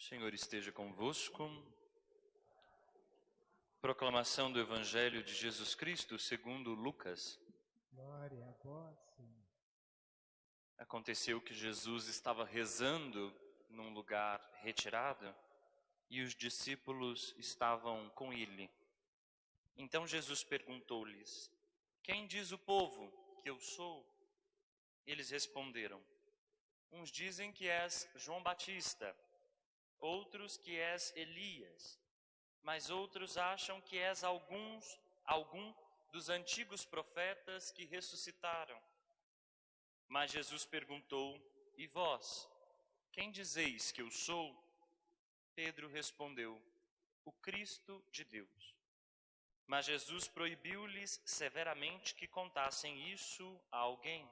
O Senhor esteja convosco. Proclamação do Evangelho de Jesus Cristo segundo Lucas. Glória a vós, Senhor. Aconteceu que Jesus estava rezando num lugar retirado e os discípulos estavam com ele. Então Jesus perguntou-lhes: "Quem diz o povo que eu sou?" Eles responderam: "Uns dizem que és João Batista, outros que és Elias, mas outros acham que és algum dos antigos profetas que ressuscitaram." Mas Jesus perguntou: "E vós, quem dizeis que eu sou?" Pedro respondeu: "O Cristo de Deus." Mas Jesus proibiu-lhes severamente que contassem isso a alguém.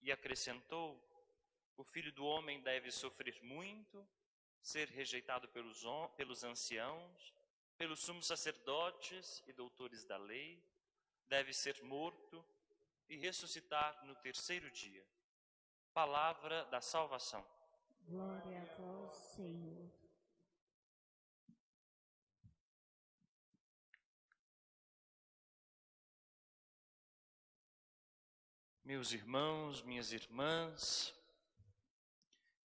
E acrescentou: "O Filho do Homem deve sofrer muito, ser rejeitado pelos anciãos, pelos sumos sacerdotes e doutores da lei, deve ser morto e ressuscitar no terceiro dia." Palavra da salvação. Glória a vós, Senhor. Meus irmãos, minhas irmãs,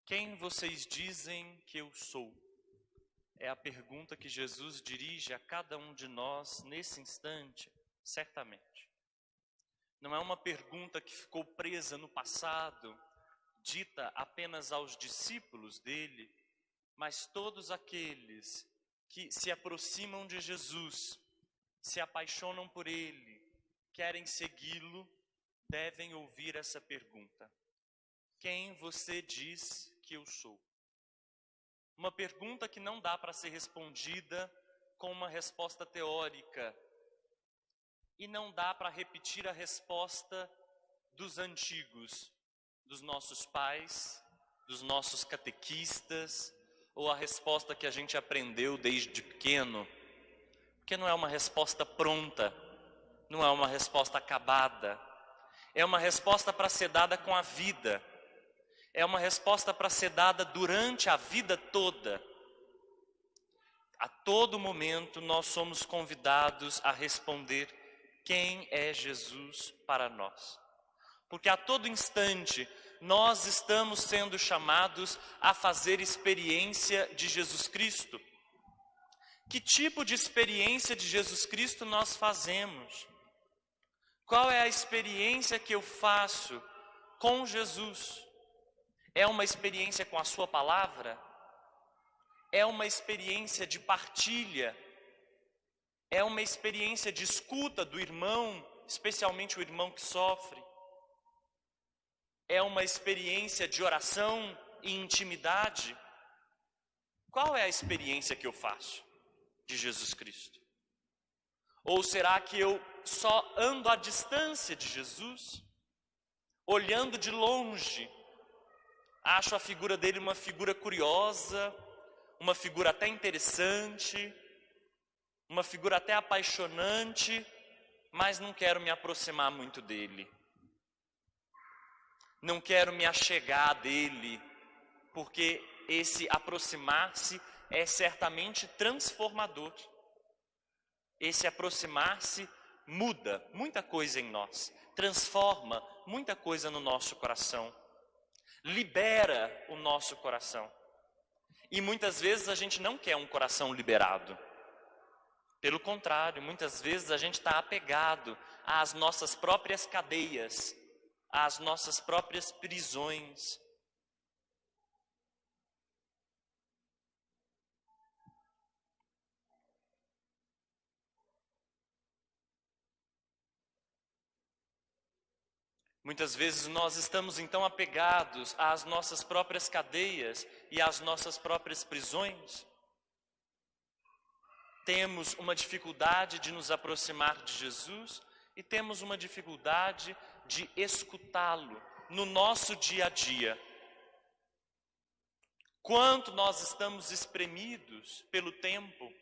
quem vocês dizem que eu sou? É a pergunta que Jesus dirige a cada um de nós nesse instante, certamente. Não é uma pergunta que ficou presa no passado, dita apenas aos discípulos dele, mas todos aqueles que se aproximam de Jesus, se apaixonam por ele, querem segui-lo, devem ouvir essa pergunta: quem você diz que eu sou? Uma pergunta que não dá para ser respondida com uma resposta teórica, e não dá para repetir a resposta dos antigos, dos nossos pais, dos nossos catequistas, ou a resposta que a gente aprendeu desde pequeno, porque não é uma resposta pronta, não é uma resposta acabada, é uma resposta para ser dada com a vida, é uma resposta para ser dada durante a vida toda. A todo momento nós somos convidados a responder quem é Jesus para nós. Porque a todo instante nós estamos sendo chamados a fazer experiência de Jesus Cristo. Que tipo de experiência de Jesus Cristo nós fazemos? Qual é a experiência que eu faço com Jesus? É uma experiência com a sua palavra? É uma experiência de partilha? É uma experiência de escuta do irmão, especialmente o irmão que sofre? É uma experiência de oração e intimidade? Qual é a experiência que eu faço de Jesus Cristo? Ou será que eu só ando à distância de Jesus, olhando de longe, acho a figura dele uma figura curiosa, uma figura até interessante, uma figura até apaixonante, mas não quero me aproximar muito dele. Não quero me achegar dele, porque esse aproximar-se é certamente transformador. Esse aproximar-se muda muita coisa em nós, transforma muita coisa no nosso coração, libera o nosso coração. E muitas vezes a gente não quer um coração liberado. Pelo contrário, muitas vezes a gente está apegado às nossas próprias cadeias, às nossas próprias prisões. Muitas vezes nós estamos então apegados às nossas próprias cadeias e às nossas próprias prisões. Temos uma dificuldade de nos aproximar de Jesus e temos uma dificuldade de escutá-lo no nosso dia a dia. Quanto nós estamos espremidos pelo tempo,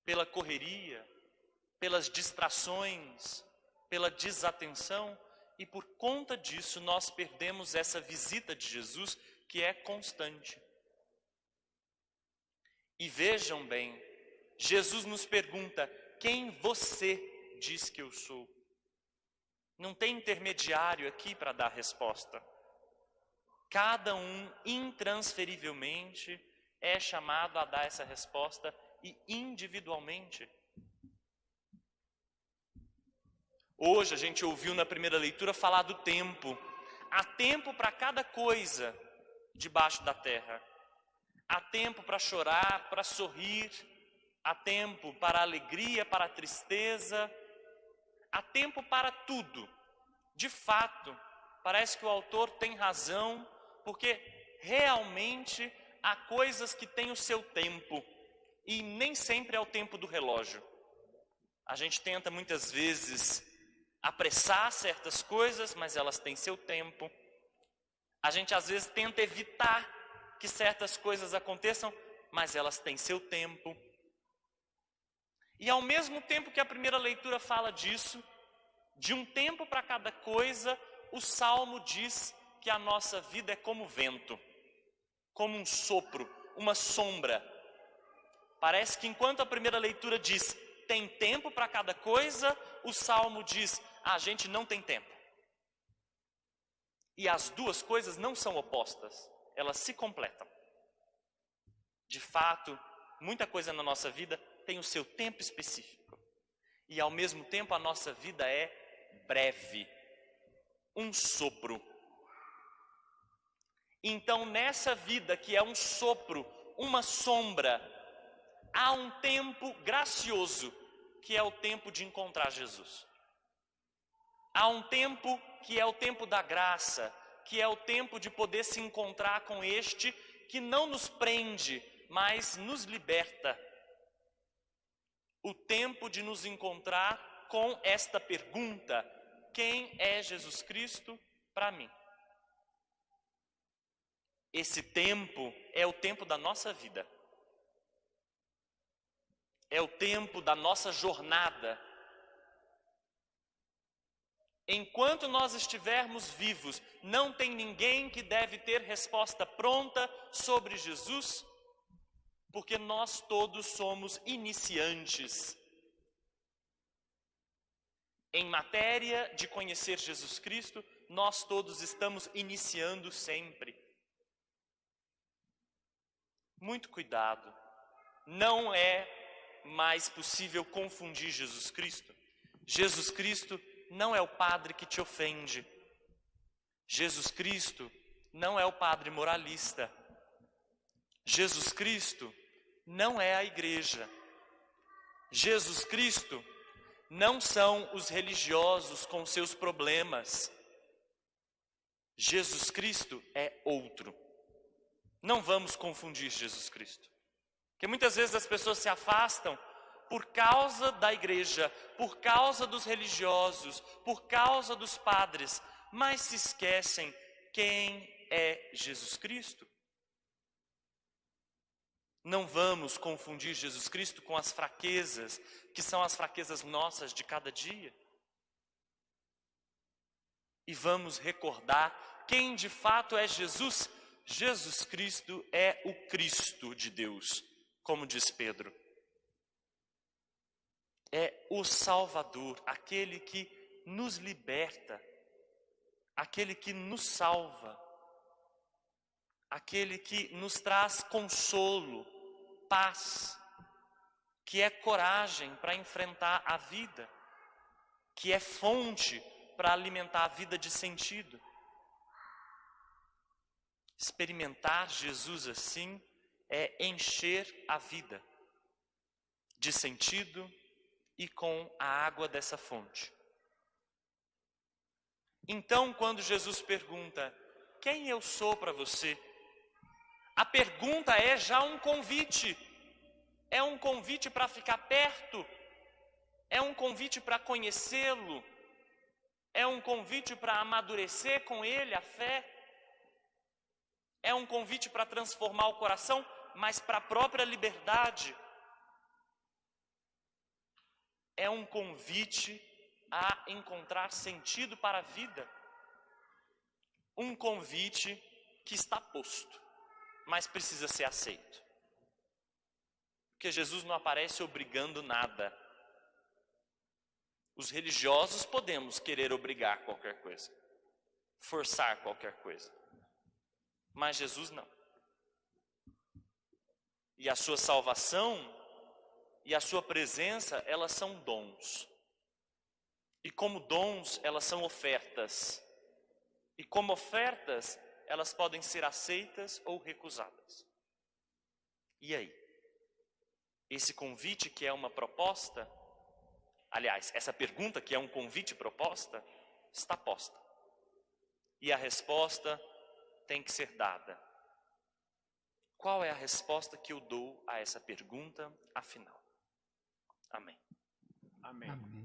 pela correria, pelas distrações, pela desatenção, e por conta disso nós perdemos essa visita de Jesus que é constante. E vejam bem, Jesus nos pergunta: quem você diz que eu sou? Não tem intermediário aqui para dar resposta. Cada um, intransferivelmente, é chamado a dar essa resposta e individualmente. Hoje a gente ouviu na primeira leitura falar do tempo. Há tempo para cada coisa debaixo da terra. Há tempo para chorar, para sorrir. Há tempo para a alegria, para a tristeza. Há tempo para tudo. De fato, parece que o autor tem razão, porque realmente há coisas que têm o seu tempo. E nem sempre é o tempo do relógio. A gente tenta muitas vezes apressar certas coisas, mas elas têm seu tempo. A gente às vezes tenta evitar que certas coisas aconteçam, mas elas têm seu tempo. E ao mesmo tempo que a primeira leitura fala disso, de um tempo para cada coisa, o Salmo diz que a nossa vida é como vento, como um sopro, uma sombra. Parece que enquanto a primeira leitura diz, tem tempo para cada coisa, o Salmo diz, a gente não tem tempo. E as duas coisas não são opostas, elas se completam. De fato, muita coisa na nossa vida tem o seu tempo específico. E ao mesmo tempo a nossa vida é breve, um sopro. Então nessa vida que é um sopro, uma sombra, há um tempo gracioso, que é o tempo de encontrar Jesus. Há um tempo que é o tempo da graça, que é o tempo de poder se encontrar com este que não nos prende, mas nos liberta. O tempo de nos encontrar com esta pergunta: quem é Jesus Cristo para mim? Esse tempo é o tempo da nossa vida. É o tempo da nossa jornada. Enquanto nós estivermos vivos, não tem ninguém que deve ter resposta pronta sobre Jesus, porque nós todos somos iniciantes. Em matéria de conhecer Jesus Cristo, nós todos estamos iniciando sempre. Muito cuidado, não é mais possível confundir Jesus Cristo. Jesus Cristo não é o padre que te ofende. Jesus Cristo não é o padre moralista. Jesus Cristo não é a igreja. Jesus Cristo não são os religiosos com seus problemas. Jesus Cristo é outro. Não vamos confundir Jesus Cristo. Porque muitas vezes as pessoas se afastam por causa da igreja, por causa dos religiosos, por causa dos padres, mas se esquecem quem é Jesus Cristo. Não vamos confundir Jesus Cristo com as fraquezas, que são as fraquezas nossas de cada dia. E vamos recordar quem de fato é Jesus. Jesus Cristo é o Cristo de Deus, como diz Pedro. É o Salvador, aquele que nos liberta, aquele que nos salva, aquele que nos traz consolo, paz, que é coragem para enfrentar a vida, que é fonte para alimentar a vida de sentido. Experimentar Jesus assim é encher a vida de sentido e com a água dessa fonte. Então, quando Jesus pergunta, quem eu sou para você? A pergunta é já um convite. É um convite para ficar perto. É um convite para conhecê-lo. É um convite para amadurecer com ele a fé. É um convite para transformar o coração, mas para a própria liberdade. É um convite a encontrar sentido para a vida. Um convite que está posto, mas precisa ser aceito. Porque Jesus não aparece obrigando nada. Os religiosos podemos querer obrigar qualquer coisa, forçar qualquer coisa. Mas Jesus não. E a sua salvação e a sua presença, elas são dons. E como dons, elas são ofertas. E como ofertas, elas podem ser aceitas ou recusadas. E aí? Esse convite que é uma proposta, aliás, essa pergunta que é um convite proposta, está posta. E a resposta tem que ser dada. Qual é a resposta que eu dou a essa pergunta, afinal? Amém. Amém.